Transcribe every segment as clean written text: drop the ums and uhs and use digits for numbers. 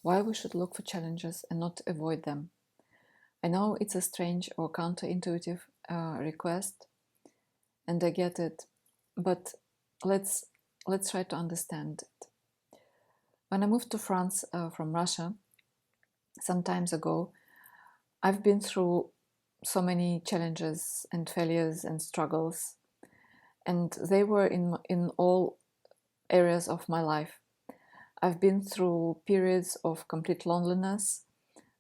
why we should look for challenges and not avoid them. I know it's a strange or counterintuitive request, and I get it, but let's try to understand it. When I moved to France from Russia some times ago, I've been through so many challenges and failures and struggles, and they were in all areas of my life. I've been through periods of complete loneliness.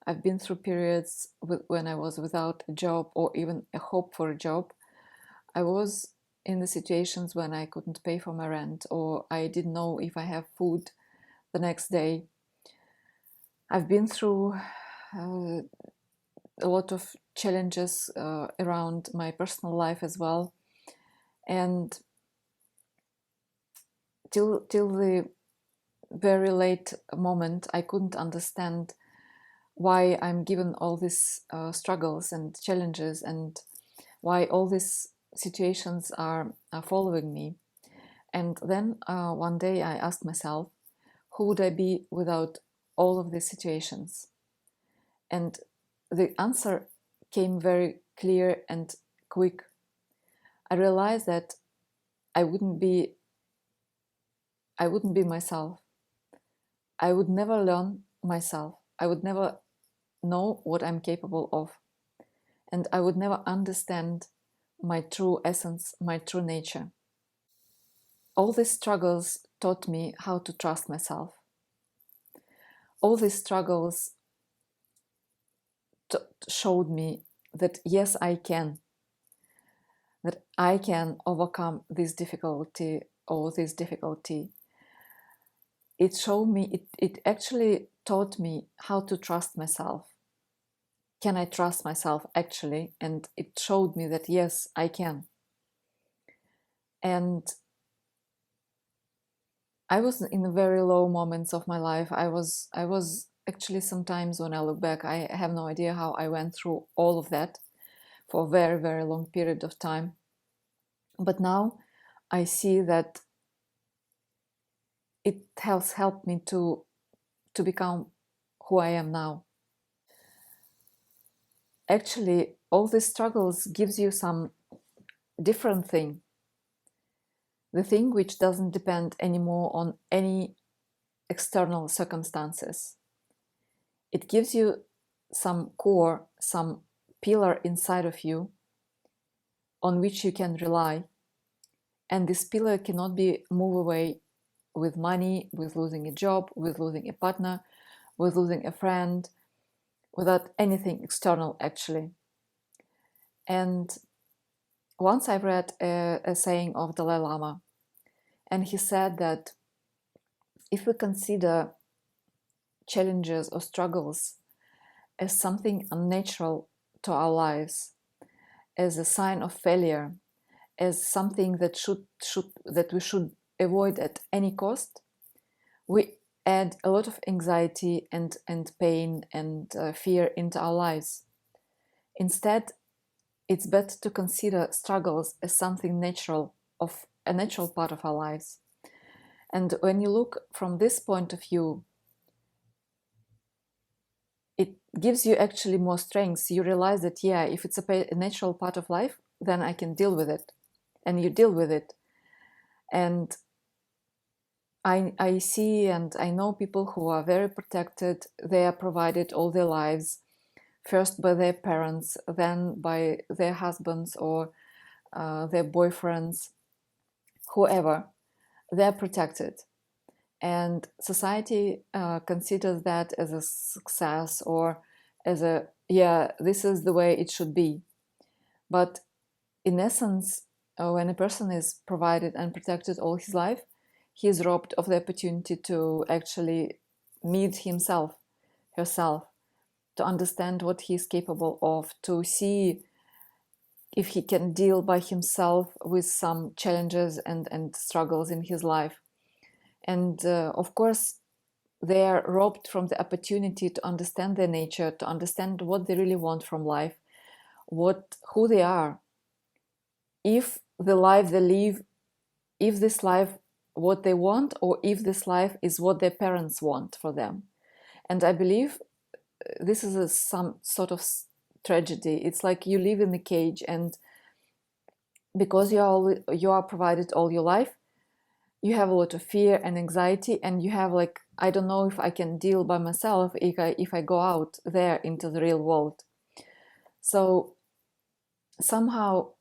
I've been through periods when I was without a job or even a hope for a job. I was in the situations when I couldn't pay for my rent, or I didn't know if I have food the next day. I've been through a lot of challenges around my personal life as well. And till the very late moment, I couldn't understand why I'm given all these struggles and challenges, and why all these situations are following me. And then one day I asked myself, who would I be without all of these situations? And the answer came very clear and quick. I realized that I wouldn't be myself. I would never learn myself. I would never know what I'm capable of. And I would never understand my true essence, my true nature. All these struggles taught me how to trust myself. All these struggles showed me that yes, I can. That I can overcome this difficulty or this difficulty. It showed me, it actually taught me how to trust myself. Can I trust myself actually? And it showed me that yes, I can. And I was in very low moments of my life. I was actually, sometimes when I look back, I have no idea how I went through all of that for a very, very long period of time. But now I see that it has helped me to become who I am now. Actually, all these struggles gives you some different thing. The thing which doesn't depend anymore on any external circumstances. It gives you some core, some pillar inside of you on which you can rely. And this pillar cannot be moved away with money, with losing a job, with losing a partner, with losing a friend, without anything external actually. And once I read a saying of Dalai Lama, and he said that if we consider challenges or struggles as something unnatural to our lives, as a sign of failure, as something that we should avoid at any cost, we add a lot of anxiety and pain and fear into our lives. Instead, it's better to consider struggles as something natural, of a natural part of our lives. And when you look from this point of view, it gives you actually more strength. You realize that, yeah, if it's a natural part of life, then I can deal with it. And you deal with it. And I see and I know people who are very protected. They are provided all their lives, first by their parents, then by their husbands or their boyfriends, whoever. They're protected. And society considers that as a success or as a, yeah, this is the way it should be. But in essence, when a person is provided and protected all his life, he is robbed of the opportunity to actually meet himself, herself, to understand what he is capable of, to see if he can deal by himself with some challenges and struggles in his life. And of course, they are robbed from the opportunity to understand their nature, to understand what they really want from life, who they are. If the life they live, if this life what they want, or if this life is what their parents want for them. And I believe this is some sort of tragedy. It's like you live in a cage, and because you are provided all your life, you have a lot of fear and anxiety, and you have like, I don't know if I can deal by myself if I go out there into the real world. So somehow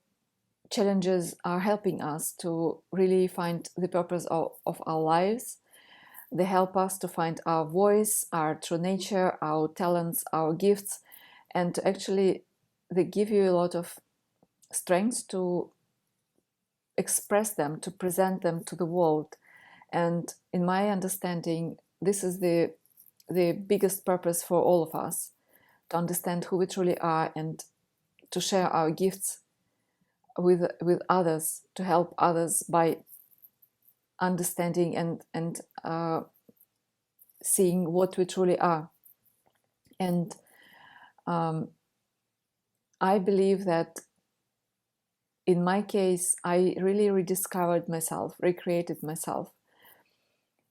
challenges are helping us to really find the purpose of our lives. They help us to find our voice, our true nature, our talents, our gifts, and to actually, they give you a lot of strength to express them, to present them to the world. And in my understanding, this is the biggest purpose for all of us, to understand who we truly are and to share our gifts with others, to help others by understanding and seeing what we truly are. And I believe that in my case, I really rediscovered myself, recreated myself.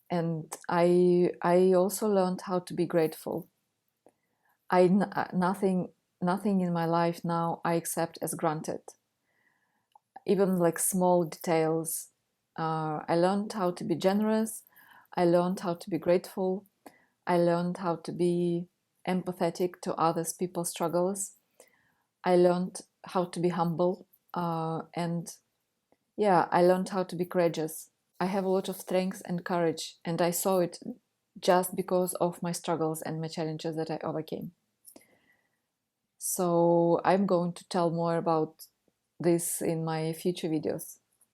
And I also learned how to be grateful. Nothing in my life now I accept as granted. Even like small details. I learned how to be generous. I learned how to be grateful. I learned how to be empathetic to others people's struggles. I learned how to be humble. And yeah, I learned how to be courageous. I have a lot of strength and courage, and I saw it just because of my struggles and my challenges that I overcame. So I'm going to tell more about this in my future videos.